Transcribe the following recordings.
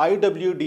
IWD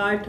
8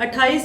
28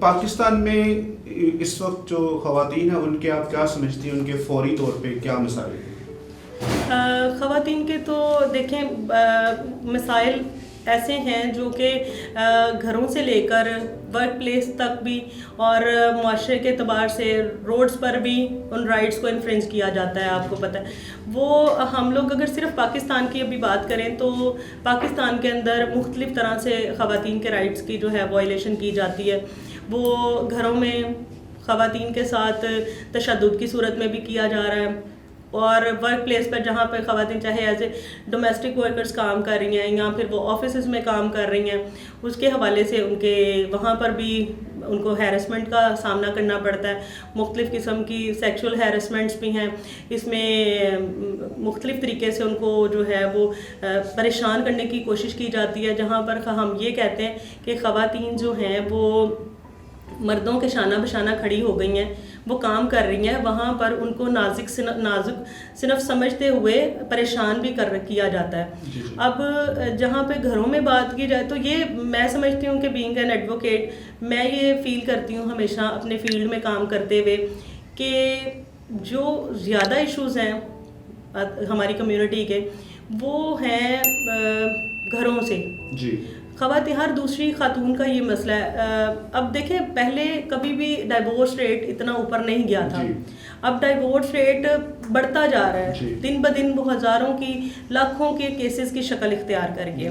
Pakistan میں اس وقت جو خواتین ہیں ان کے آپ کیا سمجھتی ہیں، ان کے فوری طور پہ کیا مسائل ہیں؟ خواتین کے تو دیکھیں مسائل ایسے ہیں جو کہ گھروں سے لے کر ورک پلیس تک بھی اور معاشرے کے اعتبار سے روڈز پر بھی ان رائٹس کو انفرنج کیا جاتا ہے. آپ کو پتہ ہے وہ ہم لوگ اگر صرف پاکستان کی ابھی بات کریں تو پاکستان کے اندر مختلف طرح سے خواتین کے رائٹس کی جو ہے وائلیشن کی جاتی ہے. وہ گھروں میں خواتین کے ساتھ تشدد کی صورت میں بھی کیا جا رہا ہے، اور ورک پلیس پر جہاں پہ خواتین چاہے ایز اے ڈومیسٹک ورکرز کام کر رہی ہیں یا پھر وہ آفیسز میں کام کر رہی ہیں، اس کے حوالے سے ان کے وہاں پر بھی ان کو ہیرسمنٹ کا سامنا کرنا پڑتا ہے. مختلف قسم کی سیکشول ہیرسمنٹس بھی ہیں، اس میں مختلف طریقے سے ان کو جو ہے وہ پریشان کرنے کی کوشش کی جاتی ہے، جہاں پر ہم یہ کہتے ہیں کہ خواتین جو ہیں وہ مردوں کے شانہ بشانہ کھڑی ہو گئی ہیں، وہ کام کر رہی ہیں، وہاں پر ان کو نازک صنف سمجھتے ہوئے پریشان بھی کیا جاتا ہے. اب جہاں پہ گھروں میں بات کی جائے تو یہ میں سمجھتی ہوں کہ بینگ این ایڈوکیٹ میں یہ فیل کرتی ہوں ہمیشہ اپنے فیلڈ میں کام کرتے ہوئے کہ جو زیادہ ایشوز ہیں ہماری کمیونٹی کے وہ ہیں گھروں سے. خواتین ہر دوسری خاتون کا یہ مسئلہ ہے. اب دیکھیں پہلے کبھی بھی ڈائیورس ریٹ اتنا اوپر نہیں گیا تھا، اب ڈائیورس ریٹ بڑھتا جا رہا ہے، دن بدن وہ ہزاروں کی لاکھوں کے کیسز کی شکل اختیار کر گیا.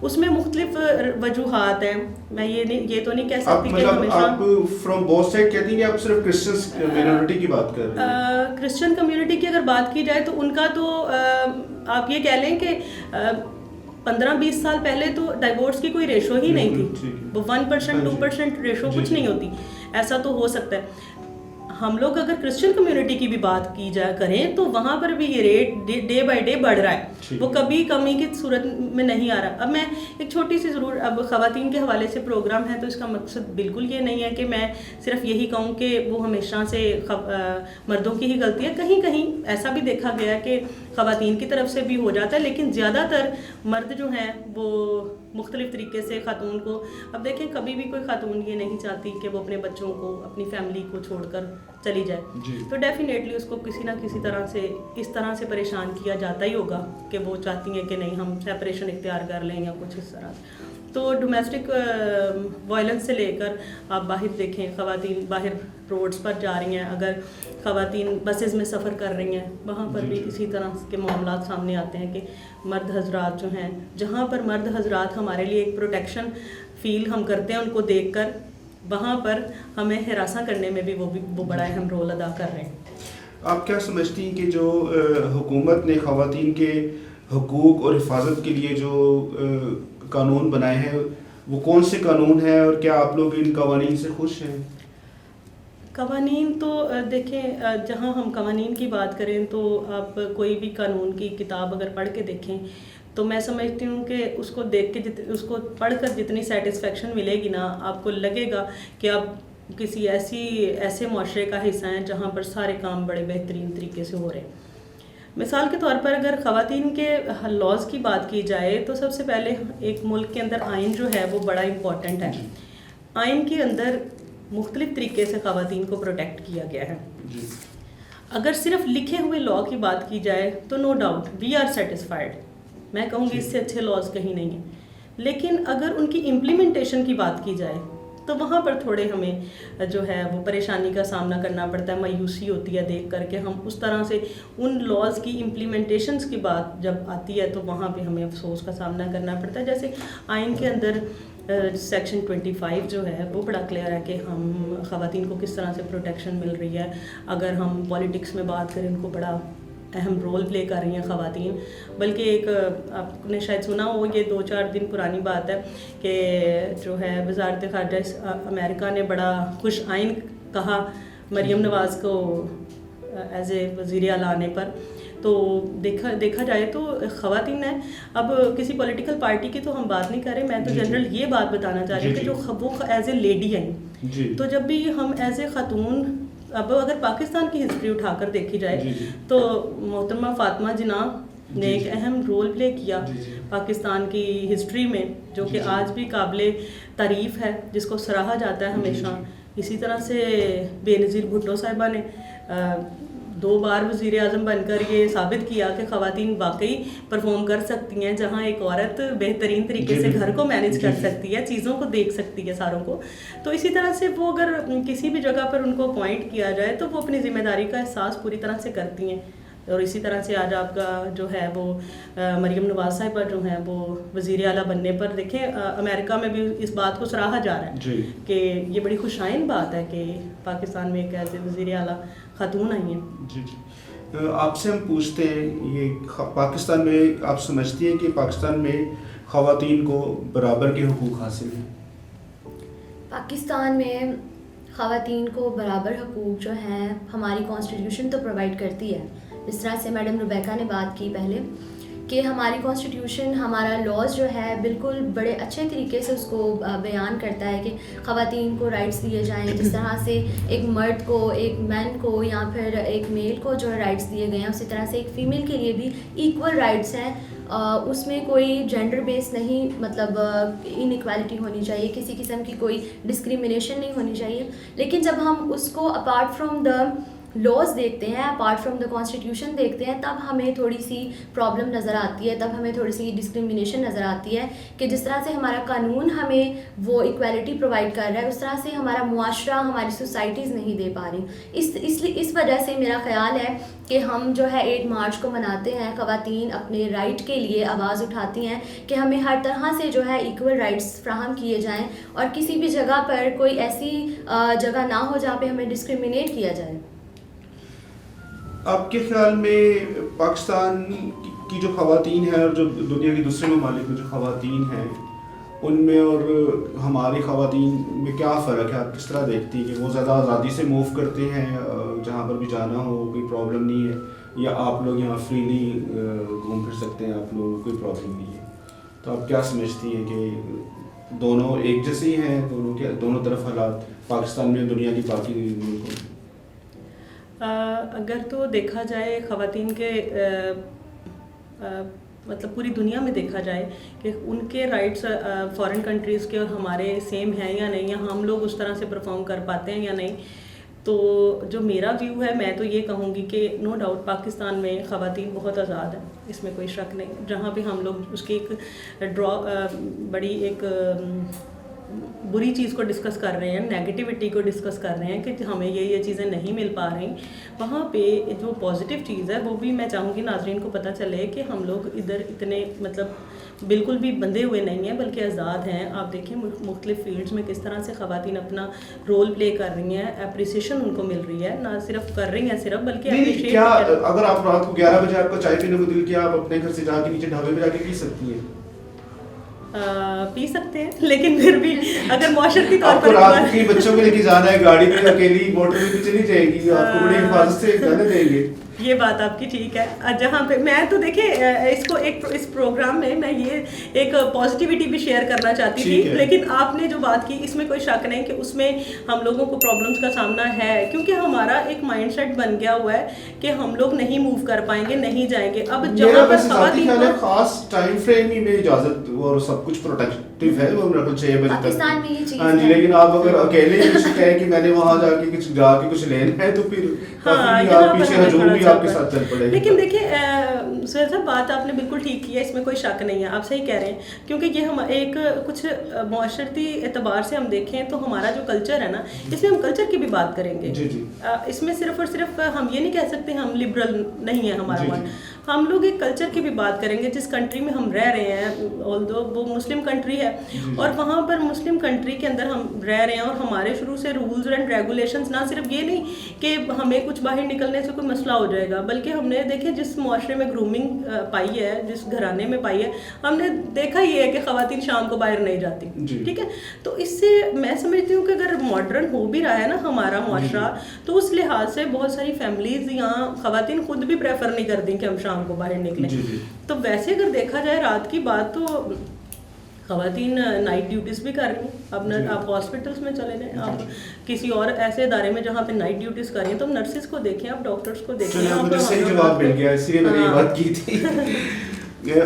اس میں مختلف وجوہات ہیں، میں یہ تو نہیں کہہ سکتی کہ ہمیشہ آپ فرام بوتھ سائڈ کہتی ہیں کہ آپ صرف کرسچن کمیونٹی کی بات کر رہے ہیں. کرسچن کمیونٹی کی اگر بات کی جائے تو ان کا تو آپ یہ کہہ لیں کہ 15-20 سال پہلے تو ڈائیورس کی کوئی ریشو ہی نہیں تھی، وہ 1% 2% ریشو کچھ نہیں ہوتی. ایسا تو ہو سکتا ہے. ہم لوگ اگر کرسچن کمیونٹی کی بھی بات کی جائے کریں تو وہاں پر بھی یہ ریٹ ڈے بائی ڈے بڑھ رہا ہے، وہ کبھی کمی کی صورت میں نہیں آ رہا. اب میں ایک چھوٹی سی ضرور اب خواتین کے حوالے سے پروگرام ہے تو اس کا مقصد بالکل یہ نہیں ہے کہ میں صرف یہی کہوں کہ وہ ہمیشہ سے مردوں کی ہی غلطی ہے. کہیں کہیں ایسا بھی دیکھا گیا ہے کہ خواتین کی طرف سے بھی ہو جاتا ہے، لیکن زیادہ تر مرد جو ہیں وہ مختلف طریقے سے خاتون کو، اب دیکھیں کبھی بھی کوئی خاتون یہ نہیں چاہتی کہ وہ اپنے بچوں کو اپنی فیملی کو چھوڑ کر چلی جائے، تو ڈیفینیٹلی اس کو کسی نہ کسی طرح سے اس طرح سے پریشان کیا جاتا ہی ہوگا کہ وہ چاہتی ہیں کہ نہیں ہم سیپریشن اختیار کر لیں یا کچھ اس طرح سے. تو ڈومیسٹک وائلنس سے لے کر آپ باہر دیکھیں، خواتین باہر روڈز پر جا رہی ہیں، اگر خواتین بسز میں سفر کر رہی ہیں وہاں پر بھی اسی طرح کے معاملات سامنے آتے ہیں کہ مرد حضرات جو ہیں، جہاں پر مرد حضرات ہمارے لیے ایک پروٹیکشن فیل ہم کرتے ہیں ان کو دیکھ کر، وہاں پر ہمیں ہراساں کرنے میں بھی وہ بڑا اہم رول ادا کر رہے ہیں. آپ کیا سمجھتی ہیں کہ جو حکومت نے خواتین کے حقوق اور حفاظت کے لیے جو قانون بنائے ہیں وہ کون سے قانون ہیں، اور کیا آپ لوگ ان قوانین سے خوش ہیں؟ قوانین تو دیکھیں جہاں ہم قوانین کی بات کریں تو آپ کوئی بھی قانون کی کتاب اگر پڑھ کے دیکھیں تو میں سمجھتی ہوں کہ اس کو دیکھ کے اس کو پڑھ کر جتنی سیٹسفیکشن ملے گی نا، آپ کو لگے گا کہ آپ کسی ایسے معاشرے کا حصہ ہیں جہاں پر سارے کام بڑے بہترین طریقے سے ہو رہے ہیں. مثال کے طور پر اگر خواتین کے لاز کی بات کی جائے تو سب سے پہلے ایک ملک کے اندر آئین جو ہے وہ بڑا امپورٹنٹ ہے. آئین کے اندر مختلف طریقے سے خواتین کو پروٹیکٹ کیا گیا ہے. اگر صرف لکھے ہوئے لا کی بات کی جائے تو no doubt we are satisfied, میں کہوں گی اس سے اچھے لاز کہیں نہیں ہیں. لیکن اگر ان کی امپلیمنٹیشن کی بات کی جائے تو وہاں پر تھوڑے ہمیں جو ہے وہ پریشانی کا سامنا کرنا پڑتا ہے، مایوسی ہوتی ہے دیکھ کر کے ہم اس طرح سے ان لاز کی امپلیمنٹیشنز کی بات جب آتی ہے تو وہاں پہ ہمیں افسوس کا سامنا کرنا پڑتا ہے. جیسے آئین کے اندر سیکشن 25 جو ہے وہ بڑا کلیئر ہے کہ ہم خواتین کو کس طرح سے پروٹیکشن مل رہی ہے. اگر ہم پالیٹکس میں بات کریں ان کو بڑا اہم رول پلے کر رہی ہیں خواتین. بلکہ ایک آپ نے شاید سنا ہو، یہ 2-4 دن پرانی بات ہے کہ جو ہے وزارت خارجہ امریکہ نے بڑا خوش آئین کہا مریم نواز کو ایز اے وزیر اعلیٰ آنے پر. تو دیکھا جائے تو خواتین ہیں، اب کسی پولیٹیکل پارٹی کی تو ہم بات نہیں کر رہے، میں تو جنرل یہ بات بتانا چاہ رہی ہوں کہ جو وہ ایز اے لیڈی ہیں. تو جب بھی ہم ایز اے خاتون، اب اگر پاکستان کی ہسٹری اٹھا کر دیکھی جائے تو محترمہ فاطمہ جناح نے ایک اہم رول پلے کیا پاکستان کی ہسٹری میں، جو کہ آج بھی قابل تعریف ہے، جس کو سراہا جاتا ہے ہمیشہ. اسی طرح سے بے نظیر بھٹو صاحبہ نے 2 بار وزیر اعظم بن کر یہ ثابت کیا کہ خواتین واقعی پرفارم کر سکتی ہیں، جہاں ایک عورت بہترین طریقے سے گھر کو مینیج کر سکتی ہے، چیزوں کو دیکھ سکتی ہے ساروں کو. تو اسی طرح سے وہ اگر کسی بھی جگہ پر ان کو اپوائنٹ کیا جائے تو وہ اپنی ذمہ داری کا احساس پوری طرح سے کرتی ہیں. اور اسی طرح سے آج آپ کا جو ہے وہ مریم نواز صاحبہ جو ہیں وہ وزیر اعلیٰ بننے پر، دیکھیں امریکہ میں بھی اس بات کو سراہا جا رہا ہے کہ یہ بڑی خوشائن بات ہے کہ پاکستان میں ایک ایسے وزیر اعلیٰ خاتون آئی ہیں. جی آپ سے ہم پوچھتے ہیں، یہ پاکستان میں آپ سمجھتی ہیں کہ پاکستان میں خواتین کو برابر کے حقوق حاصل ہیں؟ پاکستان میں خواتین کو برابر حقوق جو ہیں ہماری کانسٹیٹیوشن تو پرووائڈ کرتی ہے. جس طرح سے میڈم ربیکہ نے بات کی پہلے کہ ہماری کانسٹیٹیوشن، ہمارا لاز جو ہے بالکل بڑے اچھے طریقے سے اس کو بیان کرتا ہے کہ خواتین کو رائٹس دیے جائیں. جس طرح سے ایک مرد کو، ایک مین کو یا پھر ایک میل کو جو رائٹس دیے گئے ہیں، اسی طرح سے ایک فیمیل کے لیے بھی ایکول رائٹس ہیں. اس میں کوئی جینڈر بیس نہیں، مطلب ان ایکویلٹی ہونی چاہیے، کسی قسم کی کوئی ڈسکریمنیشن نہیں ہونی چاہیے. لیکن جب ہم اس کو اپارٹ فرام دا لاز دیکھتے ہیں، اپارٹ فرام دا کانسٹیٹیوشن دیکھتے ہیں، تب ہمیں تھوڑی سی پرابلم نظر آتی ہے، تب ہمیں تھوڑی سی ڈسکریمنیشن نظر آتی ہے کہ جس طرح سے ہمارا قانون ہمیں وہ ایکویلٹی پرووائڈ کر رہا ہے، اس طرح سے ہمارا معاشرہ، ہماری سوسائٹیز نہیں دے پا رہی. اس وجہ سے میرا خیال ہے کہ ہم جو ہے 8 مارچ کو مناتے ہیں، خواتین اپنے رائٹ کے لیے آواز اٹھاتی ہیں کہ ہمیں ہر طرح سے جو ہے ایکول رائٹس فراہم کیے جائیں اور کسی بھی جگہ پر کوئی ایسی جگہ نہ ہو جہاں پہ ہمیں ڈسکریمنیٹ کیا جائے. آپ کے خیال میں پاکستان کی جو خواتین ہیں اور جو دنیا کے دوسرے ممالک میں جو خواتین ہیں ان میں اور ہماری خواتین میں کیا فرق ہے؟ آپ کس طرح دیکھتی ہیں کہ وہ زیادہ آزادی سے موو کرتے ہیں، جہاں پر بھی جانا ہو کوئی پرابلم نہیں ہے، یا آپ لوگ یہاں فریلی گھوم پھر سکتے ہیں، آپ لوگوں کو کوئی پرابلم نہیں ہے؟ تو آپ کیا سمجھتی ہیں کہ دونوں ایک جیسے ہیں، دونوں طرف حالات پاکستان میں دنیا کی باقی ملکوں میں؟ اگر تو دیکھا جائے خواتین کے مطلب پوری دنیا میں دیکھا جائے کہ ان کے رائٹس فارن کنٹریز کے اور ہمارے سیم ہیں یا نہیں، یا ہم لوگ اس طرح سے پرفارم کر پاتے ہیں یا نہیں، تو جو میرا ویو ہے میں تو یہ کہوں گی کہ نو ڈاؤٹ پاکستان میں خواتین بہت آزاد ہیں، اس میں کوئی شک نہیں. جہاں پہ ہم لوگ اس کی ایک بڑی ایک بری چیز کو ڈسکس کر رہے ہیں، نیگیٹیوٹی کو ڈسکس کر رہے ہیں کہ ہمیں یہ چیزیں نہیں مل پا رہی، وہاں پہ جو پازیٹیو چیز ہے وہ بھی میں چاہوں گی ناظرین کو پتہ چلے کہ ہم لوگ ادھر اتنے مطلب بالکل بھی بندھے ہوئے نہیں ہیں بلکہ آزاد ہیں. آپ دیکھیں مختلف فیلڈز میں کس طرح سے خواتین اپنا رول پلے کر رہی ہیں، اپریسیشن ان کو مل رہی ہے، نہ صرف کر رہی ہیں صرف بلکہ اپریشیٹ. کیا اگر آپ رات کو 11 بجے آپ کو چائے پینے کو دل کیا، آپ اپنے گھر سے جا کے نیچے ڈھابے پہ جا کے پی سکتی ہیں؟ پی سکتے ہیں، لیکن پھر بھی اگر معاشرتی طور پر آپ کو رات کو بچوں کو لے کے جانا ہے، گاڑی میں اکیلی موٹر میں چلی جائے گی، آپ کو بڑی حفاظت سے جانے دیں گے. یہ بات آپ کی ٹھیک ہے. جہاں پہ میں تو دیکھیں اس کو اس پروگرام میں یہ ایک پازیٹیوٹی بھی شیئر کرنا چاہتی تھی، لیکن آپ نے جو بات کی اس میں کوئی شک نہیں کہ اس میں ہم لوگوں کو پرابلمس کا سامنا ہے، کیونکہ ہمارا ایک مائنڈ سیٹ بن گیا ہوا ہے کہ ہم لوگ نہیں موو کر پائیں گے، نہیں جائیں گے. اب جہاں پر خواتین کو خاص ٹائم فریم میں اجازت اور سب کچھ پروٹیکٹیو ہے، وہ 6 بجے تک. ہاں جی، لیکن آپ اگر اکیلے کچھ کہیں کہ میں نے وہاں جا کے کچھ لینا ہے تو پھر پیچھے ہجوم بھی آپ کے ساتھ چل پڑے. لیکن دیکھیں سہیل صاحب بات آپ نے بالکل ٹھیک کی ہے، اس میں کوئی شک نہیں ہے، آپ صحیح کہہ رہے ہیں، کیونکہ یہ ہم ایک کچھ معاشرتی اعتبار سے ہم دیکھیں تو ہمارا جو کلچر ہے نا، اس میں ہم کلچر کی بھی بات کریں گے. اس میں صرف اور صرف ہم یہ نہیں کہہ سکتے ہم لبرل نہیں ہیں ہمارا من، ہم لوگ ایک کلچر کی بھی بات کریں گے. جس کنٹری میں ہم رہ رہے ہیں، آلدو وہ مسلم کنٹری ہے، اور وہاں پر مسلم کنٹری کے اندر ہم رہ رہے ہیں، اور ہمارے شروع سے رولز اینڈ ریگولیشنز نہ صرف یہ نہیں کہ ہمیں کچھ باہر نکلنے سے کوئی مسئلہ ہو جائے گا، بلکہ ہم نے دیکھیں جس معاشرے میں گرومنگ پائی ہے، جس گھرانے میں پائی ہے، ہم نے دیکھا یہ ہے کہ خواتین شام کو باہر نہیں جاتی. ٹھیک ہے، تو اس سے میں سمجھتی ہوں کہ اگر ماڈرن ہو بھی رہا ہے نا ہمارا معاشرہ، تو اس لحاظ سے بہت ساری فیملیز یہاں خواتین خود بھی پریفر نہیں کرتی کہ ہم شام کو باہر نکلیں. تو ویسے اگر دیکھا جائے رات کی بات، تو خواتین نائٹ ڈیوٹیز بھی کر رہی ہیں. آپ ہاسپٹلس میں چلے جائیں, آپ کسی اور ایسے ادارے میں جہاں پہ نائٹ ڈیوٹیز کر رہی ہیں تو نرسز کو دیکھیں, آپ ڈاکٹرس کو دیکھیں. مجھے صحیح جواب مل گیا, اسی لیے میں نے یہ بات کی تھی.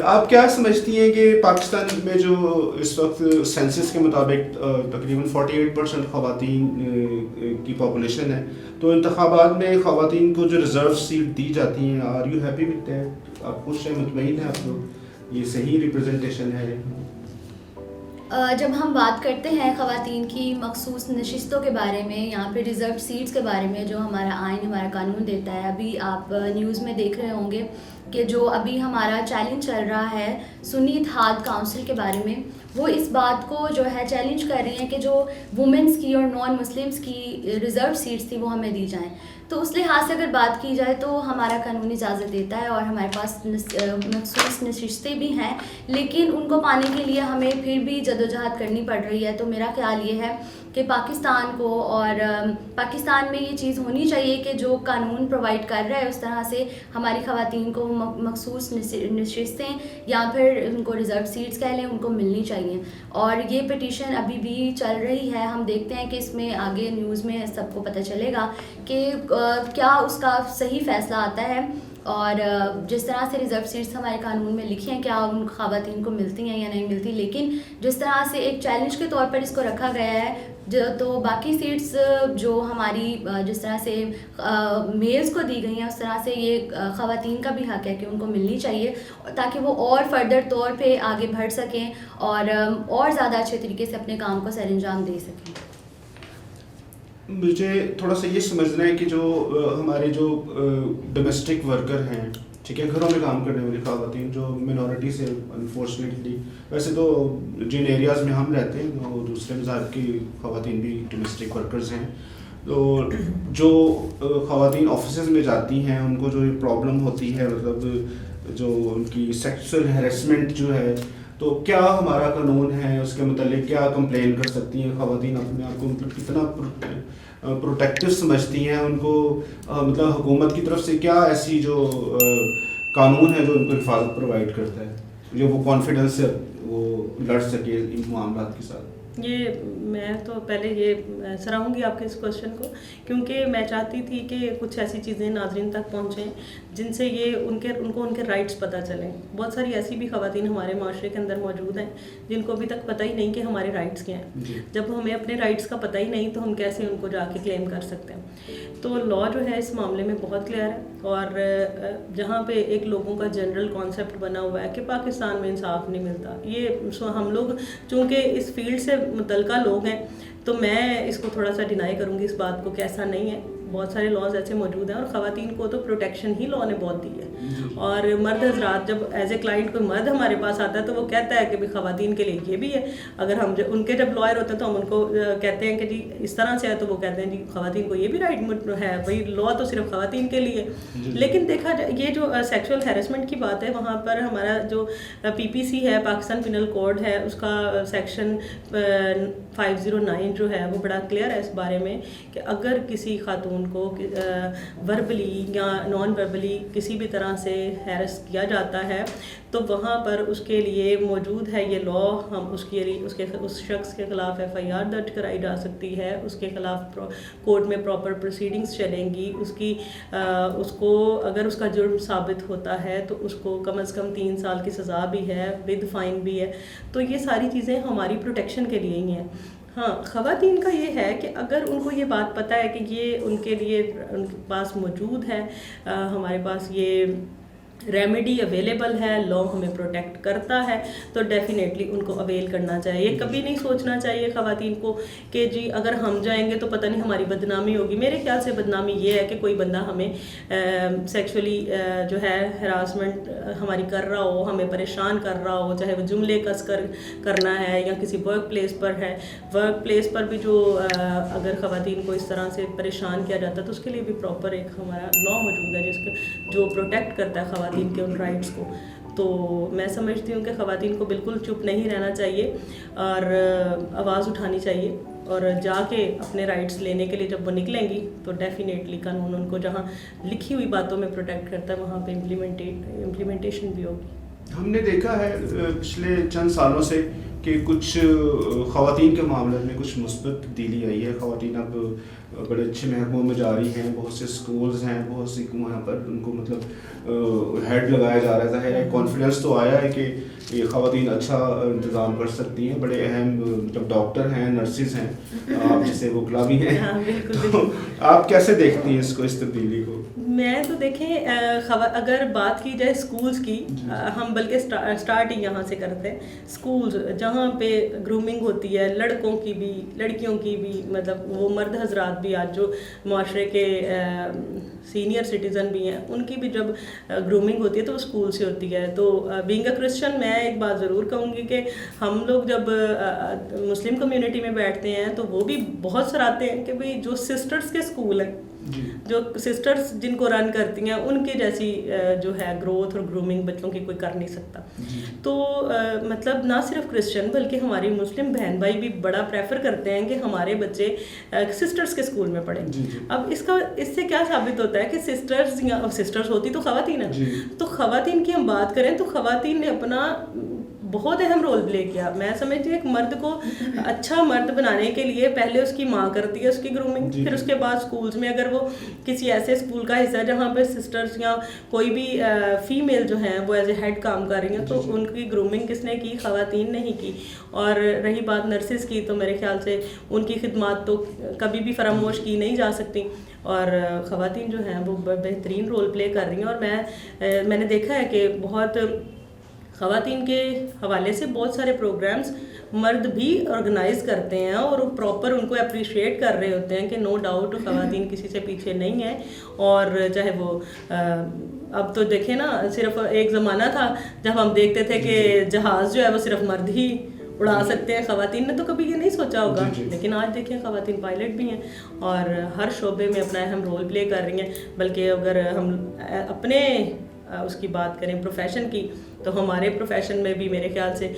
آپ کیا سمجھتی ہیں کہ پاکستان میں جو اس وقت سینسس کے مطابق تقریباً 48% خواتین کی پاپولیشن ہے, تو انتخابات میں خواتین کو جو ریزرو سیٹ دی جاتی ہیں, are you happy with that? آپ خوش ہیں, مطمئن ہیں آپ لوگ, یہ صحیح ریپرزنٹیشن ہے؟ جب ہم بات کرتے ہیں خواتین کی مخصوص نشستوں کے بارے میں, یہاں پہ ریزرو سیٹس کے بارے میں جو ہمارا آئین, ہمارا قانون دیتا ہے, ابھی آپ نیوز میں دیکھ رہے ہوں گے کہ جو ابھی ہمارا چیلنج چل رہا ہے سنی اتحاد کونسل کے بارے میں, وہ اس بات کو جو ہے چیلنج کر رہی ہیں کہ جو وومنس کی اور نان مسلمس کی ریزرو سیٹس تھی وہ ہمیں دی جائیں. تو اس لحاظ سے اگر بات کی جائے تو ہمارا قانون اجازت دیتا ہے اور ہمارے پاس مخصوص نشستیں بھی ہیں, لیکن ان کو پانے کے لیے ہمیں پھر بھی جدوجہد کرنی پڑ رہی ہے. تو میرا خیال یہ ہے کہ پاکستان کو اور پاکستان میں یہ چیز ہونی چاہیے کہ جو قانون پرووائڈ کر رہا ہے اس طرح سے ہماری خواتین کو مخصوص نشستیں یا پھر ان کو ریزرو سیٹس کہہ لیں, ان کو ملنی چاہیے. اور یہ پٹیشن ابھی بھی چل رہی ہے, ہم دیکھتے ہیں کہ اس میں آگے نیوز میں سب کو پتہ چلے گا کہ کیا اس کا صحیح فیصلہ آتا ہے. اور جس طرح سے ریزرو سیٹس ہمارے قانون میں لکھی ہیں کیا ان خواتین کو ملتی ہیں یا نہیں ملتی, لیکن جس طرح سے ایک چیلنج کے طور پر اس کو رکھا گیا ہے, تو باقی سیٹس جو ہماری جس طرح سے میلز کو دی گئی ہیں اس طرح سے یہ خواتین کا بھی حق ہے کہ ان کو ملنی چاہیے تاکہ وہ اور فردر طور پہ آگے بڑھ سکیں اور زیادہ اچھے طریقے سے اپنے کام کو سر انجام دے سکیں. مجھے تھوڑا سا یہ سمجھنا ہے کہ جو ہمارے جو ڈومیسٹک ورکر ہیں, ٹھیک ہے, گھروں میں کام کرنے والی خواتین جو منورٹی سے انفارچونیٹلی, ویسے تو جن ایریاز میں ہم رہتے ہیں وہ دوسرے مذاہب کی خواتین بھی ڈومیسٹک ورکرز ہیں, تو جو خواتین آفیسز میں جاتی ہیں ان کو جو پرابلم ہوتی ہے, مطلب جو ان کی سیکسول ہیراسمنٹ جو ہے, تو کیا ہمارا قانون ہے اس کے متعلق, کیا کمپلین کر سکتی ہیں خواتین اپنے آپ کو, مطلب کتنا پروٹیکٹیو سمجھتی ہیں ان کو, مطلب حکومت کی طرف سے کیا ایسی جو قانون ہے جو ان کو حفاظت پرووائڈ کرتا ہے, جو وہ کانفیڈنس سے وہ لڑ سکے ان معاملات کے ساتھ؟ یہ میں تو پہلے یہ سراہوں گی آپ کے اس کوشچن کو, کیونکہ میں چاہتی تھی کہ کچھ ایسی چیزیں ناظرین تک پہنچیں جن سے یہ ان کو ان کے رائٹس پتہ چلیں. بہت ساری ایسی بھی خواتین ہمارے معاشرے کے اندر موجود ہیں جن کو ابھی تک پتہ ہی نہیں کہ ہمارے رائٹس کیا ہیں. جب ہمیں اپنے رائٹس کا پتہ ہی نہیں تو ہم کیسے ان کو جا کے کلیم کر سکتے ہیں. تو لا جو ہے اس معاملے میں بہت کلیئر ہے, اور جہاں پہ ایک لوگوں کا جنرل کانسیپٹ بنا ہوا ہے کہ پاکستان میں انصاف نہیں ملتا, یہ ہم لوگ چونکہ اس فیلڈ سے متعلقہ لوگ ہیں تو میں اس کو تھوڑا سا ڈینائی کروں گی اس بات کو کہ ایسا نہیں ہے. بہت سارے لاز ایسے موجود ہیں اور خواتین کو تو پروٹیکشن ہی لا نے بہت دی ہے. اور مرد حضرات جب ایز اے کلائنٹ کوئی مرد ہمارے پاس آتا ہے تو وہ کہتا ہے کہ بھی خواتین کے لیے یہ بھی ہے. اگر ہم ان کے جب لائر ہوتے ہیں تو ہم ان کو کہتے ہیں کہ جی اس طرح سے ہے, تو وہ کہتے ہیں جی خواتین کو یہ بھی رائٹ ہے, بھائی لا تو صرف خواتین کے لیے. لیکن دیکھا جائے یہ جو سیکشول ہیراسمنٹ کی بات ہے, وہاں پر ہمارا جو PPC ہے, پاکستان پینل کوڈ ہے, اس کا سیکشن 509 جو ہے وہ بڑا کلیئر ہے اس بارے میں کہ اگر کسی خاتون کو وربلی یا نان وربلی کسی بھی طرح سے ہیرس کیا جاتا ہے تو وہاں پر اس کے لیے موجود ہے یہ لا, ہم اس شخص کے خلاف FIR درج کرائی جا سکتی ہے, اس کے خلاف کورٹ میں پراپر پروسیڈنگس چلیں گی, اس کو اگر اس کا جرم ثابت ہوتا ہے تو اس کو کم از کم 3 سال کی سزا بھی ہے, ود فائن بھی ہے. تو یہ ساری چیزیں ہماری پروٹیکشن کے لیے ہی ہیں. ہاں, خواتین کا یہ ہے کہ اگر ان کو یہ بات پتہ ہے کہ یہ ان کے لیے ان کے پاس موجود ہے, ہمارے پاس یہ ریمیڈی اویلیبل ہے, لا ہمیں پروٹیکٹ کرتا ہے, تو ڈیفینیٹلی ان کو اویل کرنا چاہیے. یہ کبھی نہیں سوچنا چاہیے خواتین کو کہ جی اگر ہم جائیں گے تو پتہ نہیں ہماری بدنامی ہوگی. میرے خیال سے بدنامی یہ ہے کہ کوئی بندہ ہمیں سیکشولی جو ہے ہراسمنٹ ہماری کر رہا ہو, ہمیں پریشان کر رہا ہو, چاہے وہ جملے کس کرنا ہے یا کسی ورک پلیس پر ہے. ورک پلیس پر بھی جو اگر خواتین کو اس طرح سے پریشان کیا جاتا ہے تو اس کے لیے بھی پراپر ایک ہمارا لا موجود ہے جو پروٹیکٹ کرتا ہے خواتین کے ان رائٹس کو. تو میں سمجھتی ہوں کہ خواتین کو بالکل چپ نہیں رہنا چاہیے اور آواز اٹھانی چاہیے, اور جا کے اپنے رائٹس لینے کے لیے جب وہ نکلیں گی تو ڈیفینیٹلی قانون ان کو جہاں لکھی ہوئی باتوں میں پروٹیکٹ کرتا ہے وہاں پہ امپلیمنٹیشن بھی ہوگی. ہم نے دیکھا ہے پچھلے چند سالوں سے کہ کچھ خواتین کے معاملے میں کچھ مثبت تبدیلی آئی ہے. خواتین اب بڑے اچھے محکموں میں جا رہی ہیں, بہت سے اسکولز ہیں, بہت سی وہاں پر ان کو مطلب ہیڈ لگایا جا رہا ہے. کانفیڈنس تو آیا ہے کہ یہ خواتین اچھا انتظام کر سکتی ہیں. بڑے اہم مطلب ڈاکٹر ہیں, نرسز ہیں, آپ جیسے وکلا بھی ہیں. تو آپ کیسے دیکھتی ہیں اس کو, اس تبدیلی کو؟ میں تو دیکھیں اگر بات کی جائے اسکولز کی, ہم بلکہ اسٹارٹ ہی یہاں سے کرتے ہیں. اسکولز جہاں پہ گرومنگ ہوتی ہے, لڑکوں کی بھی لڑکیوں کی بھی, مطلب وہ مرد حضرات بھی آج جو معاشرے کے سینئر سٹیزن بھی ہیں ان کی بھی جب گرومنگ ہوتی ہے تو وہ اسکول سے ہوتی ہے. تو بینگ اے کرسچن میں ایک بات ضرور کہوں گی کہ ہم لوگ جب مسلم کمیونٹی میں بیٹھتے ہیں تو وہ بھی بہت سراہتے ہیں کہ بھئی جو سسٹرز کے اسکول ہیں, جو سسٹرز جن کو رن کرتی ہیں, ان کے جیسی جو ہے گروتھ اور گرومنگ بچوں کی کوئی کر نہیں سکتا. تو مطلب نہ صرف کرسچن بلکہ ہماری مسلم بہن بھائی بھی بڑا پریفر کرتے ہیں کہ ہمارے بچے سسٹرز کے اسکول میں پڑھیں. اب اس سے کیا ثابت ہوتا ہے کہ سسٹرز ہوتی تو خواتین ہیں, تو خواتین کی ہم بات کریں تو خواتین نے اپنا بہت اہم رول پلے کیا. میں سمجھتی ہوں ایک مرد کو اچھا مرد بنانے کے لیے پہلے اس کی ماں کرتی ہے اس کی گرومنگ, پھر اس کے بعد اسکولز میں اگر وہ کسی ایسے اسکول کا حصہ ہے جہاں پہ سسٹرز یا کوئی بھی فیمیل جو ہیں وہ ایز اے ہیڈ کام کر رہی ہیں تو ان کی گرومنگ کس نے کی؟ خواتین نے ہی کی. اور رہی بات نرسز کی تو میرے خیال سے ان کی خدمات تو کبھی بھی فراموش کی نہیں جا سکتی, اور خواتین جو ہیں وہ بہترین رول پلے کر رہی ہیں. اور میں نے دیکھا ہے کہ بہت خواتین کے حوالے سے بہت سارے پروگرامز مرد بھی آرگنائز کرتے ہیں اور پراپر ان کو اپریشیٹ کر رہے ہوتے ہیں کہ نو ڈاؤٹ خواتین کسی سے پیچھے نہیں ہیں. اور چاہے وہ اب تو دیکھیں نا, صرف ایک زمانہ تھا جب ہم دیکھتے تھے کہ جہاز جو ہے وہ صرف مرد ہی اڑا سکتے ہیں, خواتین نے تو کبھی یہ نہیں سوچا ہوگا. لیکن آج دیکھیں خواتین پائلٹ بھی ہیں اور ہر شعبے میں اپنا اہم رول پلے کر رہی ہیں. بلکہ اگر ہم اپنے اس کی بات کریں پروفیشن کی تو ہمارے پروفیشن میں بھی میرے خیال سے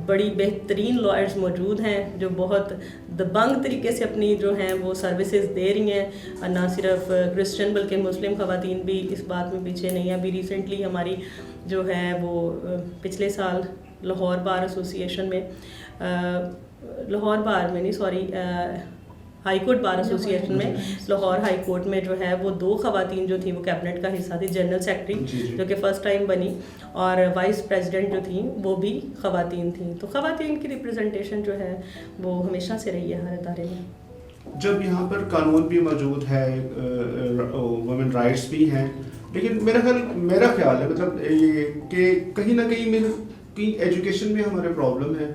بڑی بہترین لائرز موجود ہیں جو بہت دبنگ طریقے سے اپنی جو ہیں وہ سروسز دے رہی ہیں. نہ صرف کرسچن بلکہ مسلم خواتین بھی اس بات میں پیچھے نہیں ہیں. ابھی ریسنٹلی ہماری جو ہے وہ پچھلے سال لاہور بار ایسوسی ایشن میں ہائی کورٹ بار ایسوسی ایشن میں لاہور ہائی کورٹ میں جو ہے وہ 2 خواتین جو تھیں وہ کیبنٹ کا حصہ تھی. جنرل سیکرٹری جو کہ فرسٹ ٹائم بنی, اور وائس پریزیڈنٹ جو تھیں وہ بھی خواتین تھیں. تو خواتین کی ریپرزنٹیشن جو ہے وہ ہمیشہ سے رہی ہے ہر ادارے میں. جب یہاں پر قانون بھی موجود ہے, وومن رائٹس بھی ہیں, لیکن میرا خیال ہے مطلب یہ کہ کہیں نہ کہیں ایجوکیشن میں ہمارے پرابلم ہے.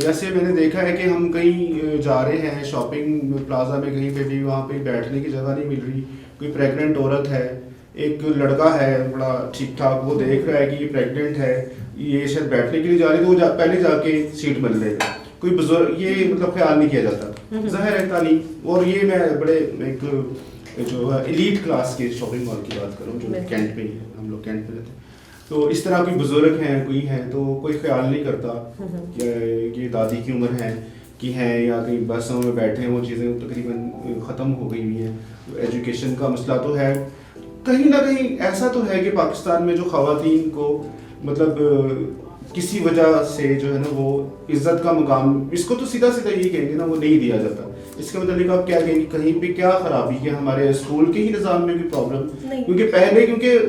جیسے میں نے دیکھا ہے کہ ہم کہیں جا رہے ہیں شاپنگ پلازا میں کہیں پہ بھی, وہاں پہ بیٹھنے کی جگہ نہیں مل رہی. کوئی پریگننٹ عورت ہے, ایک لڑکا ہے بڑا ٹھیک ٹھاک, وہ دیکھ رہا ہے کہ یہ پریگننٹ ہے, یہ شاید بیٹھنے کے لیے جا رہی ہے تو وہ پہلے جا کے سیٹ مل لے گا. کوئی بزرگ یہ مطلب خیال نہیں کیا جاتا. ظاہر ہے تعلیم, اور یہ میں بڑے ایک جو ہے ایلیٹ کلاس کے شاپنگ مال کی بات کروں جو کینٹ پہ ہی ہے, ہم لوگ کینٹ پہ رہتے ہیں. تو اس طرح کوئی بزرگ ہیں, کوئی ہیں, تو کوئی خیال نہیں کرتا کہ یہ دادی کی عمر ہے کہ ہیں یا کہیں بسوں میں بیٹھے ہیں, وہ چیزیں تقریباً ختم ہو گئی ہوئی ہیں. ایجوکیشن کا مسئلہ تو ہے, کہیں نہ کہیں ایسا تو ہے کہ پاکستان میں جو خواتین کو مطلب کسی وجہ سے جو ہے نا وہ عزت کا مقام, اس کو تو سیدھا یہی کہیں گے نا, وہ نہیں دیا جاتا. اس کے متعلق آپ کیا کہیں گے, کہیں پہ کیا خرابی ہے ہمارے اسکول کے ہی نظام میں بھی پرابلم؟ کیونکہ پہلے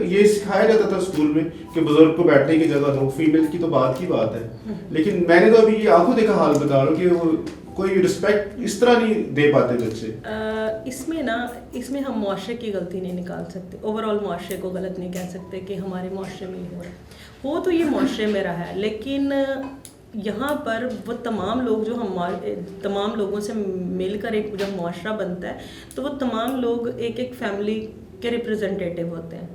یہ سکھایا جاتا تھا اسکول میں کہ بزرگ کو بیٹھنے کی جگہ دو, فیمیل کی تو بات ہے, لیکن میں نے تو ابھی یہ آنکھوں دیکھا حال بتا رہا ہوں کہ وہ کوئی رسپیکٹ اس طرح نہیں دے پاتے بچے. اس میں ہم معاشرے کی غلطی نہیں نکال سکتے, اوور آل معاشرے کو غلط نہیں کہہ سکتے کہ ہمارے معاشرے میں ہی ہو تو یہ معاشرے میں رہا ہے. لیکن یہاں پر وہ تمام لوگ جو تمام لوگوں سے مل کر ایک جب معاشرہ بنتا ہے تو وہ تمام لوگ ایک فیملی کے ریپرزنٹیٹیو ہوتے ہیں.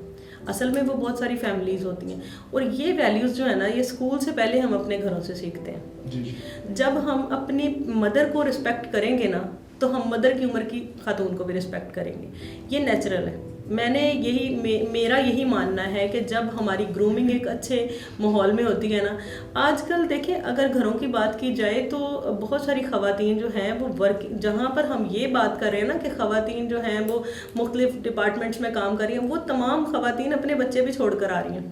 اصل میں وہ بہت ساری فیملیز ہوتی ہیں, اور یہ ویلیوز جو ہے نا یہ اسکول سے پہلے ہم اپنے گھروں سے سیکھتے ہیں. جب ہم اپنی مدر کو رسپیکٹ کریں گے نا تو ہم مدر کی عمر کی خاتون کو بھی رسپیکٹ کریں گے. یہ نیچرل ہے. میرا یہی ماننا ہے کہ جب ہماری گرومنگ ایک اچھے ماحول میں ہوتی ہے نا, آج کل دیکھیں اگر گھروں کی بات کی جائے تو بہت ساری خواتین جو ہیں وہ جہاں پر ہم یہ بات کر رہے ہیں نا کہ خواتین جو ہیں وہ مختلف ڈپارٹمنٹس میں کام کر رہی ہیں, وہ تمام خواتین اپنے بچے بھی چھوڑ کر آ رہی ہیں.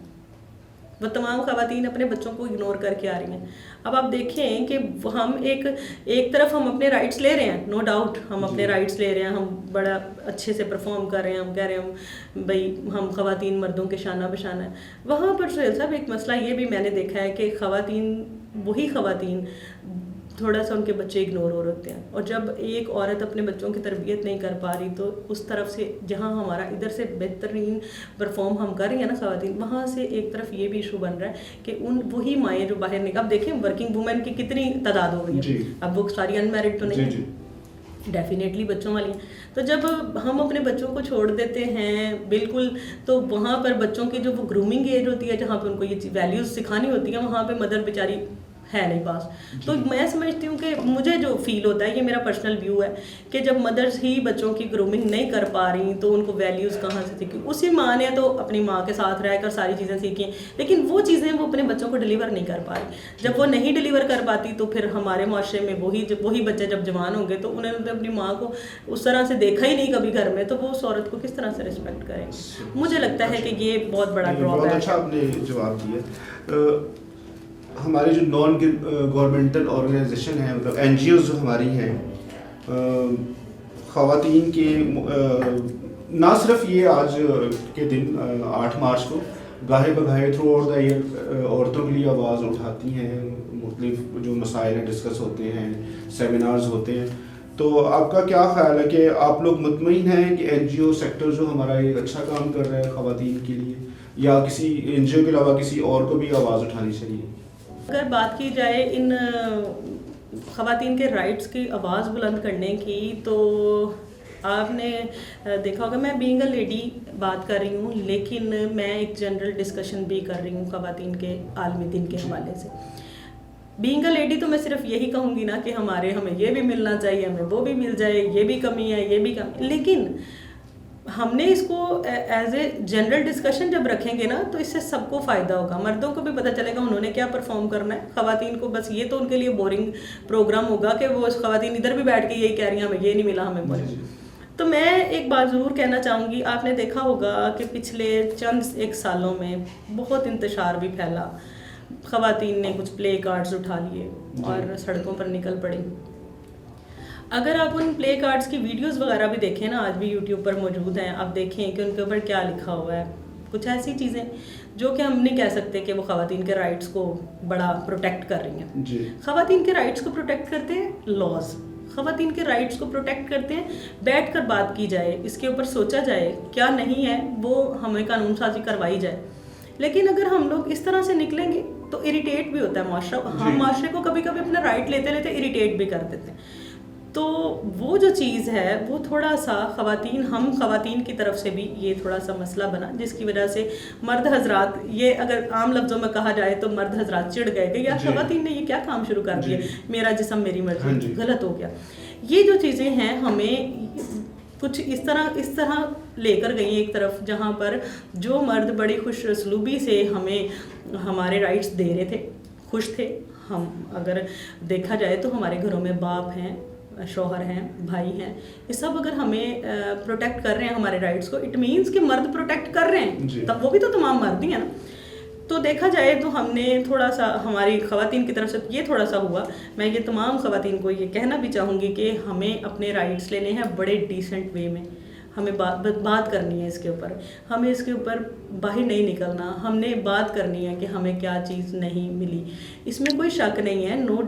وہ تمام خواتین اپنے بچوں کو اگنور کر کے آ رہی ہیں. اب آپ دیکھیں کہ ہم ایک طرف ہم اپنے رائٹس لے رہے ہیں, نو ڈاؤٹ ہم اپنے رائٹس لے رہے ہیں, ہم بڑا اچھے سے پرفارم کر رہے ہیں, ہم کہہ رہے ہیں بھائی ہم خواتین مردوں کے شانہ بشانہ ہیں. وہاں پر سہیل صاحب ایک مسئلہ یہ بھی میں نے دیکھا ہے کہ وہی خواتین تھوڑا سا ان کے بچے اگنور ہو رہتے ہیں, اور جب ایک عورت اپنے بچوں کی تربیت نہیں کر پا رہی تو اس طرف سے جہاں ہمارا ادھر سے بہترین پرفارم ہم کر رہی ہیں نا خواتین, وہاں سے ایک طرف یہ بھی ایشو بن رہا ہے کہ وہی مائیں جو باہر اب دیکھیں ورکنگ وومن کی کتنی تعداد ہو گئی ہے, اب وہ ساری ان میرڈ تو نہیں ہے, ڈیفینیٹلی بچوں والی ہیں. تو جب ہم اپنے بچوں کو چھوڑ دیتے ہیں بالکل, تو وہاں پر بچوں کی جو وہ گرومنگ ایج ہوتی ہے جہاں پہ ان کو یہ ویلیوز سکھانی ہوتی ہیں, وہاں پہ مدر بیچاری ہے نہیں پاس. تو میں سمجھتی ہوں کہ مجھے جو فیل ہوتا ہے, یہ میرا پرسنل ویو ہے, کہ جب مدرس ہی بچوں کی گرومنگ نہیں کر پا رہی تو ان کو ویلیوز کہاں سے سیکھیں. اسی ماں نے تو اپنی ماں کے ساتھ رہ کر ساری چیزیں سیکھیں, لیکن وہ چیزیں وہ اپنے بچوں کو ڈلیور نہیں کر پا رہی. جب وہ نہیں ڈلیور کر پاتی تو پھر ہمارے معاشرے میں وہی بچے جب جوان ہوں گے تو انہوں نے اپنی ماں کو اس طرح سے دیکھا ہی نہیں کبھی گھر میں, تو وہ اس عورت کو کس طرح سے رسپیکٹ کریں. مجھے لگتا ہے کہ یہ بہت بڑا ڈرا بیک ہے. اچھا آپ نے جواب دیا. ہماری جو نان گورنمنٹل آرگنائزیشن ہیں, مطلب این جی اوز جو ہماری ہیں, خواتین کے نہ صرف یہ آج کے دن 8 مارچ کو گاہے بگاہے تھرو آؤٹ دا ایئر عورتوں کے لیے آواز اٹھاتی ہیں, مختلف جو مسائل ہیں ڈسکس ہوتے ہیں, سیمینارز ہوتے ہیں. تو آپ کا کیا خیال ہے کہ آپ لوگ مطمئن ہیں کہ این جی او سیکٹر جو ہمارا ایک اچھا کام کر رہا ہے خواتین کے لیے, یا کسی این جی او کے علاوہ کسی اور کو بھی آواز اٹھانی چاہیے؟ اگر بات کی جائے ان خواتین کے رائٹس کی آواز بلند کرنے کی, تو آپ نے دیکھا ہوگا میں بینگ اے لیڈی بات کر رہی ہوں, لیکن میں ایک جنرل ڈسکشن بھی کر رہی ہوں خواتین کے عالمی دن کے حوالے سے. بینگ اے لیڈی تو میں صرف یہی کہوں گی نا کہ ہمیں یہ بھی ملنا چاہیے, ہمیں وہ بھی مل جائے, یہ بھی کمی ہے, یہ بھی کمی, لیکن ہم نے اس کو ایز اے جنرل ڈسکشن جب رکھیں گے نا تو اس سے سب کو فائدہ ہوگا. مردوں کو بھی پتہ چلے گا انہوں نے کیا پرفارم کرنا ہے, خواتین کو بس یہ تو ان کے لیے بورنگ پروگرام ہوگا کہ وہ خواتین ادھر بھی بیٹھ کے یہی کہہ رہی ہیں ہمیں یہ نہیں ملا, ہمیں بولے. تو میں ایک بات ضرور کہنا چاہوں گی, آپ نے دیکھا ہوگا کہ پچھلے چند ایک سالوں میں بہت انتشار بھی پھیلا, خواتین نے کچھ پلے کارڈز اٹھا لیے اور سڑکوں پر نکل پڑی. اگر آپ ان پلے کارڈز کی ویڈیوز وغیرہ بھی دیکھیں نا, آج بھی یوٹیوب پر موجود ہیں, آپ دیکھیں کہ ان کے اوپر کیا لکھا ہوا ہے. کچھ ایسی چیزیں جو کہ ہم نہیں کہہ سکتے کہ وہ خواتین کے رائٹس کو بڑا پروٹیکٹ کر رہی ہیں. خواتین کے رائٹس کو پروٹیکٹ کرتے ہیں لاز, خواتین کے رائٹس کو پروٹیکٹ کرتے ہیں, بیٹھ کر بات کی جائے, اس کے اوپر سوچا جائے کیا نہیں ہے, وہ ہمیں قانون سازی کروائی جائے. لیکن اگر ہم لوگ اس طرح سے نکلیں گے تو اریٹیٹ بھی ہوتا ہے معاشرہ. ہم معاشرے کو کبھی کبھی اپنا رائٹ لیتے لیتے اریٹیٹ بھی کر دیتے ہیں. تو وہ جو چیز ہے وہ تھوڑا سا ہم خواتین کی طرف سے بھی یہ تھوڑا سا مسئلہ بنا, جس کی وجہ سے مرد حضرات, یہ اگر عام لفظوں میں کہا جائے تو مرد حضرات چڑ گئے کہ یار خواتین نے یہ کیا کام شروع کر دیا, میرا جسم میری مرضی, غلط ہو گیا. یہ جو چیزیں ہیں ہمیں کچھ اس طرح لے کر گئی ایک طرف, جہاں پر جو مرد بڑی خوش اسلوبی سے ہمیں ہمارے رائٹس دے رہے تھے, خوش تھے. ہم اگر دیکھا جائے تو ہمارے گھروں میں باپ ہیں, شوہر ہیں, بھائی ہیں, یہ سب اگر ہمیں پروٹیکٹ کر رہے ہیں ہمارے رائٹس کو, اٹ مینس کہ مرد پروٹیکٹ کر رہے ہیں, تب وہ بھی تو تمام مرد ہی ہیں نا. تو دیکھا جائے تو ہم نے تھوڑا سا ہماری خواتین کی طرف سے یہ تھوڑا سا ہوا. میں یہ تمام خواتین کو یہ کہنا بھی چاہوں گی کہ ہمیں اپنے رائٹس لینے ہیں بڑے ڈیسنٹ وے میں, ہمیں بات کرنی ہے اس کے اوپر, ہمیں اس کے اوپر باہر نہیں نکلنا, ہم نے بات کرنی ہے کہ ہمیں کیا چیز نہیں ملی. اس میں کوئی شک نہیں ہے, نو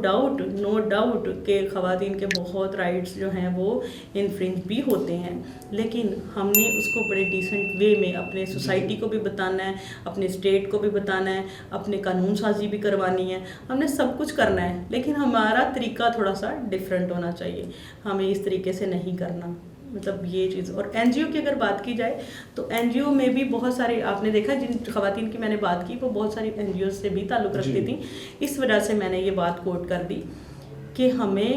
ڈاؤٹ کہ خواتین کے بہت رائٹس جو ہیں وہ انفرنج بھی ہوتے ہیں, لیکن ہم نے اس کو بڑے ڈیسنٹ وے میں اپنے سوسائٹی کو بھی بتانا ہے, اپنے اسٹیٹ کو بھی بتانا ہے, اپنے قانون سازی بھی کروانی ہے, ہم نے سب کچھ کرنا ہے, لیکن ہمارا طریقہ تھوڑا سا ڈفرینٹ ہونا چاہیے. ہمیں اس طریقے سے نہیں کرنا, مطلب یہ چیز. اور این جی او کی اگر بات کی جائے تو این جی او میں بھی بہت سارے, آپ نے دیکھا جن خواتین کی میں نے بات کی وہ بہت ساری این جی او سے بھی تعلق رکھتی تھیں. اس وجہ سے میں نے یہ بات کوٹ کر دی کہ ہمیں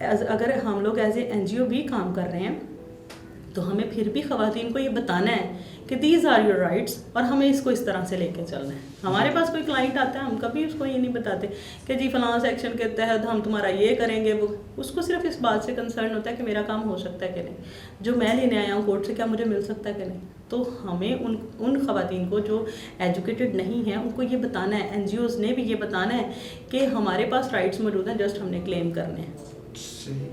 اگر ہم لوگ ایز اے این جی او بھی کام کر رہے ہیں تو ہمیں پھر بھی خواتین کو یہ بتانا ہے کہ دیز آر یور رائٹس, اور ہمیں اس کو اس طرح سے لے کے چلنا ہے. ہمارے پاس کوئی کلائنٹ آتا ہے, ہم کبھی اس کو یہ نہیں بتاتے کہ جی فلاں سیکشن کے تحت ہم تمہارا یہ کریں گے, وہ اس کو صرف اس بات سے کنسرن ہوتا ہے کہ میرا کام ہو سکتا ہے کہ نہیں, جو میں لینے آیا ہوں کورٹ سے کیا مجھے مل سکتا ہے کہ نہیں. تو ہمیں ان خواتین کو جو ایجوکیٹڈ نہیں ہیں ان کو یہ بتانا ہے, این جی اوز نے بھی یہ بتانا ہے کہ ہمارے پاس رائٹس موجود ہیں, جسٹ ہم نے کلیم کرنے ہیں.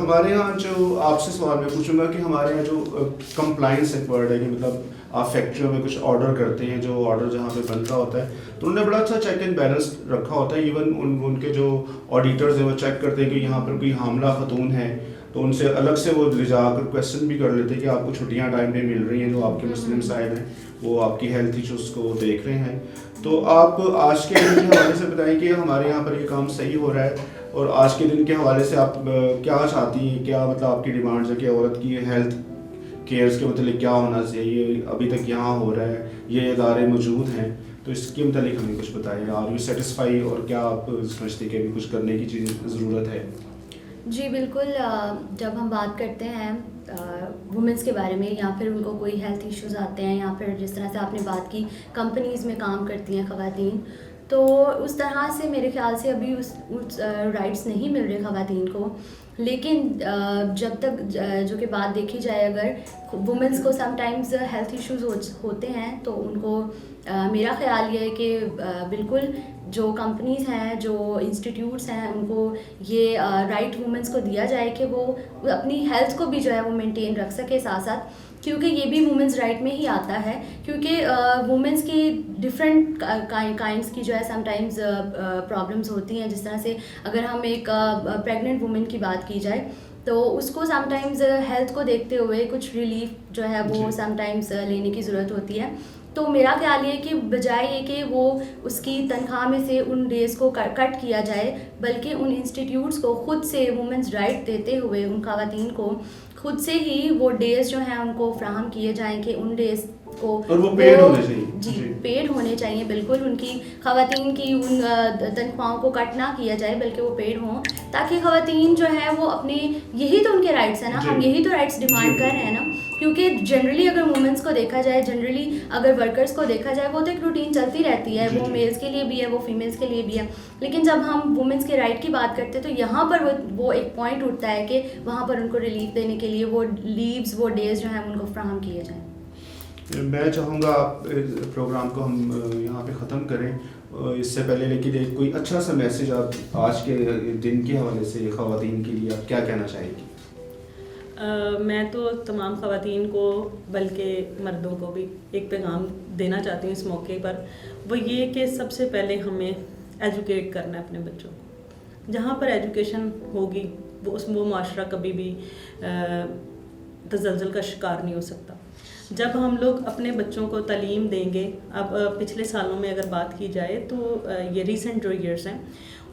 ہمارے یہاں جو آپ سے سوال میں پوچھوں گا کہ ہمارے یہاں جو کمپلائنس ایک ورڈ ہے کہ مطلب آپ فیکٹریوں میں کچھ آرڈر کرتے ہیں, جو آرڈر جہاں پہ بن رہا ہوتا ہے تو انہوں نے بڑا اچھا چیک اینڈ بیلنس رکھا ہوتا ہے. ایون ان کے جو آڈیٹرز ہیں وہ چیک کرتے ہیں کہ یہاں پر کوئی حاملہ خاتون ہے تو ان سے الگ سے وہ لے جا کر کویشچن بھی کر لیتے ہیں کہ آپ کو چھٹیاں ٹائم پہ مل رہی ہیں, جو آپ کے مسئلے مسائل ہیں وہ آپ کی ہیلتھ ایشوز کو دیکھ رہے ہیں. تو آپ آج کے دن کے حوالے سے بتائیں کہ ہمارے یہاں پر یہ کام صحیح ہو رہا ہے, اور آج کے دن کے حوالے سے آپ کیا چاہتی ہیں, کیا مطلب آپ کی ڈیمانڈز ہے کہ عورت کی ہیلتھ کیئرز کے متعلق کیا ہونا چاہیے, ابھی تک یہاں ہو رہا ہے, یہ ادارے موجود ہیں, تو اس کے متعلق ہمیں کچھ بتائیں. آر یو سیٹسفائی, اور کیا آپ سمجھتے کہ ابھی کچھ کرنے کی چیز ضرورت ہے؟ جی بالکل, جب ہم بات کرتے ہیں وومنس کے بارے میں, یا پھر ان کو کوئی ہیلتھ ایشوز آتے ہیں, یا پھر جس طرح سے آپ نے بات کی کمپنیز میں کام کرتی ہیں خواتین, تو اس طرح سے میرے خیال سے ابھی اس رائٹس نہیں مل رہے خواتین کو. لیکن جب تک جو کہ بات دیکھی جائے, اگر وومنس کو سم ٹائمز ہیلتھ ایشوز ہوتے ہیں تو ان کو میرا خیال یہ ہے کہ بالکل جو کمپنیز ہیں, جو انسٹیٹیوٹس ہیں, ان کو یہ رائٹ وومنس کو دیا جائے کہ وہ اپنی ہیلتھ کو بھی جو ہے وہ مینٹین رکھ سکے ساتھ ساتھ, کیونکہ یہ بھی وومنس رائٹ میں ہی آتا ہے. کیونکہ وومنس کی ڈفرینٹ کائنڈس کی جو ہے سم ٹائمز پرابلمس ہوتی ہیں. جس طرح سے اگر ہم ایک پریگننٹ وومن کی بات کی جائے تو اس کو سم ٹائمز ہیلتھ کو دیکھتے ہوئے کچھ ریلیف جو ہے وہ سم ٹائمز لینے کی ضرورت ہوتی ہے. تو میرا خیال یہ کہ بجائے یہ کہ وہ اس کی تنخواہ میں سے ان ڈیز کو کٹ کیا جائے, بلکہ ان انسٹیٹیوٹس کو خود سے وومنس رائٹ دیتے ہوئے ان خواتین کو خود سے ہی وہ ڈیز جو ہیں ان کو فراہم کیے جائیں کہ ان ڈیز کو, اور وہ پیڈ ہونے چاہیے. جی پیڈ ہونے چاہیے بالکل. ان کی خواتین کی ان تنخواہوں کو کٹ نہ کیا جائے بلکہ وہ پیڈ ہوں, تاکہ خواتین جو ہے وہ اپنے, یہی تو ان کے رائٹس ہیں نا, ہم یہی تو رائٹس ڈیمانڈ کر رہے ہیں نا. کیونکہ جنرلی اگر وومنس کو دیکھا جائے, جنرلی اگر ورکرس کو دیکھا جائے, وہ تو ایک روٹین چلتی رہتی ہے, وہ میلز کے لیے بھی ہے, وہ فیمیلز کے لیے بھی ہے. لیکن جب ہم وومنس کے رائٹ کی بات کرتے ہیں تو یہاں پر وہ ایک پوائنٹ اٹھتا ہے کہ وہاں پر ان کو ریلیف دینے کے لیے وہ لیوز, وہ ڈیز جو ہیں ان کو فراہم کیے جائیں. میں چاہوں گا آپ پروگرام کو ہم یہاں پہ ختم کریں. اس سے پہلے لیکن ایک کوئی اچھا سا میسیج آپ آج کے دن کے حوالے سے خواتین کے لیے آپ کیا کہنا چاہیں گی؟ میں تو تمام خواتین کو بلکہ مردوں کو بھی ایک پیغام دینا چاہتی ہوں اس موقع پر. وہ یہ کہ سب سے پہلے ہمیں ایجوکیٹ کرنا ہے اپنے بچوں کو. جہاں پر ایجوکیشن ہوگی وہ معاشرہ کبھی بھی تزلزل کا شکار نہیں ہو سکتا. جب ہم لوگ اپنے بچوں کو تعلیم دیں گے, اب پچھلے سالوں میں اگر بات کی جائے تو یہ ریسنٹ جو ایئرس ہیں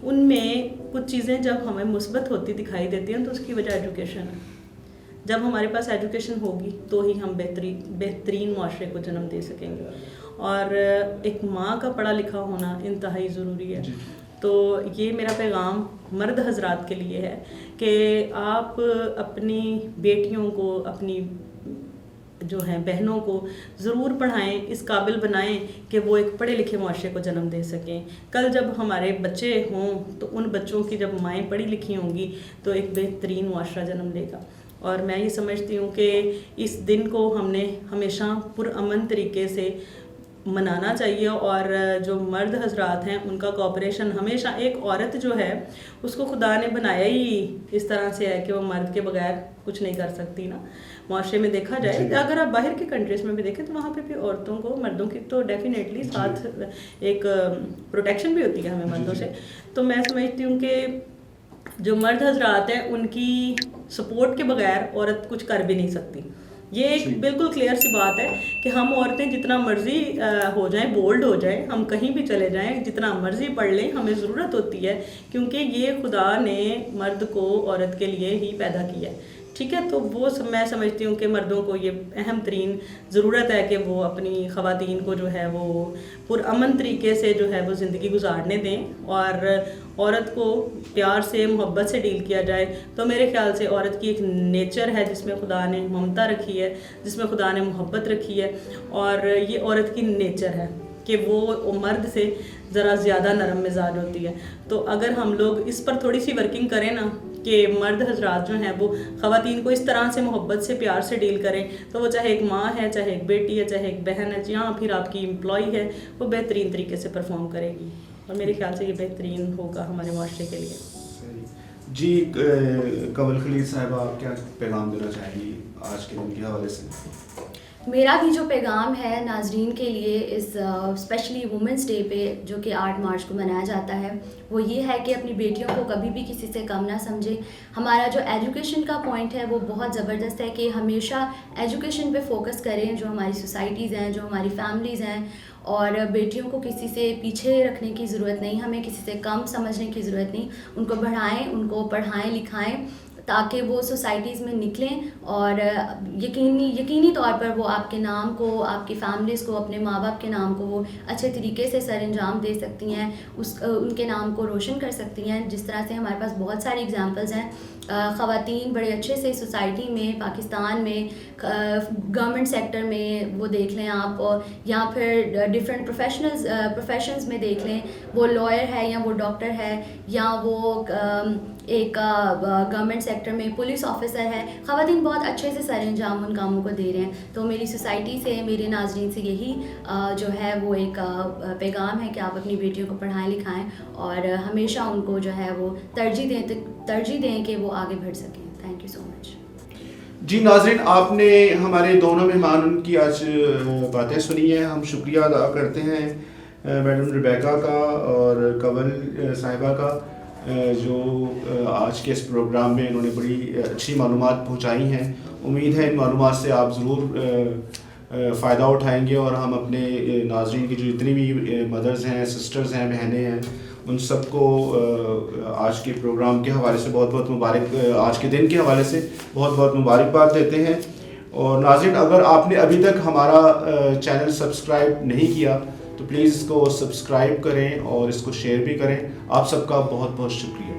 ان میں کچھ چیزیں جب ہمیں مثبت ہوتی دکھائی دیتی ہیں تو اس کی وجہ ایجوکیشن ہے. جب ہمارے پاس ایجوکیشن ہوگی تو ہی ہم بہترین معاشرے کو جنم دے سکیں گے. اور ایک ماں کا پڑھا لکھا ہونا انتہائی ضروری ہے. تو یہ میرا پیغام مرد حضرات کے لیے ہے کہ آپ اپنی بیٹیوں کو, اپنی جو ہیں بہنوں کو ضرور پڑھائیں, اس قابل بنائیں کہ وہ ایک پڑھے لکھے معاشرے کو جنم دے سکیں. کل جب ہمارے بچے ہوں تو ان بچوں کی جب مائیں پڑھی لکھی ہوں گی تو ایک بہترین معاشرہ جنم لے گا. اور میں یہ سمجھتی ہوں کہ اس دن کو ہم نے ہمیشہ پرامن طریقے سے منانا چاہیے. اور جو مرد حضرات ہیں ان کا کوآپریشن ہمیشہ, ایک عورت جو ہے اس کو خدا نے بنایا ہی اس طرح سے ہے کہ وہ مرد کے بغیر کچھ نہیں کر سکتی نا. معاشرے میں دیکھا جائے, اگر آپ باہر کے کنٹریز میں بھی دیکھیں تو وہاں پہ بھی عورتوں کو مردوں کی تو ڈیفینیٹلی ساتھ ایک پروٹیکشن بھی ہوتی ہے ہمیں مردوں سے. تو میں سمجھتی ہوں کہ جو مرد حضرات ہیں ان کی سپورٹ کے بغیر عورت کچھ کر بھی نہیں سکتی. یہ ایک بالکل کلیئر سی بات ہے کہ ہم عورتیں جتنا مرضی ہو جائیں, بولڈ ہو جائیں, ہم کہیں بھی چلے جائیں, جتنا مرضی پڑھ لیں, ہمیں ضرورت ہوتی ہے کیونکہ یہ خدا نے مرد کو عورت کے لیے ہی پیدا کیا ہے. ٹھیک ہے, تو وہ میں سمجھتی ہوں کہ مردوں کو یہ اہم ترین ضرورت ہے کہ وہ اپنی خواتین کو جو ہے وہ پرامن طریقے سے جو ہے وہ زندگی گزارنے دیں, اور عورت کو پیار سے, محبت سے ڈیل کیا جائے. تو میرے خیال سے عورت کی ایک نیچر ہے جس میں خدا نے ممتا رکھی ہے, جس میں خدا نے محبت رکھی ہے, اور یہ عورت کی نیچر ہے کہ وہ مرد سے ذرا زیادہ نرم مزاج ہوتی ہے. تو اگر ہم لوگ اس پر تھوڑی سی ورکنگ کریں نا کہ مرد حضرات جو ہیں وہ خواتین کو اس طرح سے محبت سے پیار سے ڈیل کریں تو وہ چاہے ایک ماں ہے, چاہے ایک بیٹی ہے, چاہے ایک بہن ہے, یا پھر آپ کی امپلائی ہے, وہ بہترین طریقے سے پرفارم کرے گی, اور میرے خیال سے یہ بہترین ہوگا ہمارے معاشرے کے لیے. جی کنول خلیل صاحبہ, آپ کیا پیغام دینا چاہیں گی آج کے دن کے حوالے سے؟ میرا بھی جو پیغام ہے ناظرین کے لیے اس اسپیشلی وومنس ڈے پہ جو کہ 8 مارچ کو منایا جاتا ہے, وہ یہ ہے کہ اپنی بیٹیوں کو کبھی بھی کسی سے کم نہ سمجھیں. ہمارا جو ایجوکیشن کا پوائنٹ ہے وہ بہت زبردست ہے کہ ہمیشہ ایجوکیشن پہ فوکس کریں, جو ہماری سوسائٹیز ہیں, جو ہماری فیملیز ہیں, اور بیٹیوں کو کسی سے پیچھے رکھنے کی ضرورت نہیں, ہمیں کسی سے کم سمجھنے کی ضرورت نہیں. ان کو بڑھائیں, ان کو پڑھائیں لکھائیں تاکہ وہ سوسائٹیز میں نکلیں اور یقینی طور پر وہ آپ کے نام کو, آپ کی فیملیز کو, اپنے ماں باپ کے نام کو وہ اچھے طریقے سے سر انجام دے سکتی ہیں, ان کے نام کو روشن کر سکتی ہیں. جس طرح سے ہمارے پاس بہت ساری اگزامپلز ہیں, خواتین بڑے اچھے سے سوسائٹی میں, پاکستان میں, گورنمنٹ سیکٹر میں وہ دیکھ لیں آپ, یا پھر ڈفرینٹ پروفیشنز میں دیکھ لیں, وہ لائر ہے یا وہ ڈاکٹر ہے یا وہ ایک گورنمنٹ سیکٹر میں پولیس آفیسر ہے. خواتین بہت اچھے سے سر انجام ان کاموں کو دے رہے ہیں. تو میری سوسائٹی سے, میرے ناظرین سے یہی جو ہے وہ ایک پیغام ہے کہ آپ اپنی بیٹیوں کو پڑھائیں لکھائیں اور ہمیشہ ان کو جو ہے وہ ترجیح دیں کہ وہ آگے بڑھ سکیں. تھینک یو سو مچ. جی ناظرین, آپ نے ہمارے دونوں مہمانوں کی آج باتیں سنی ہیں. ہم شکریہ ادا کرتے ہیں میڈم ربیکہ کا اور کنول صاحبہ کا, جو آج کے اس پروگرام میں انہوں نے بڑی اچھی معلومات پہنچائی ہیں. امید ہے ان معلومات سے آپ ضرور فائدہ اٹھائیں گے, اور ہم اپنے ناظرین کی جو جتنی بھی مدرز ہیں, سسٹرز ہیں, بہنیں ہیں, ان سب کو آج کے پروگرام کے حوالے سے بہت بہت مبارک, آج کے دن کے حوالے سے بہت بہت مبارکباد دیتے ہیں. اور ناظرین, اگر آپ نے ابھی تک ہمارا چینل سبسکرائب نہیں کیا تو پلیز اس کو سبسکرائب کریں اور اس کو شیئر بھی کریں. آپ سب کا بہت بہت شکریہ.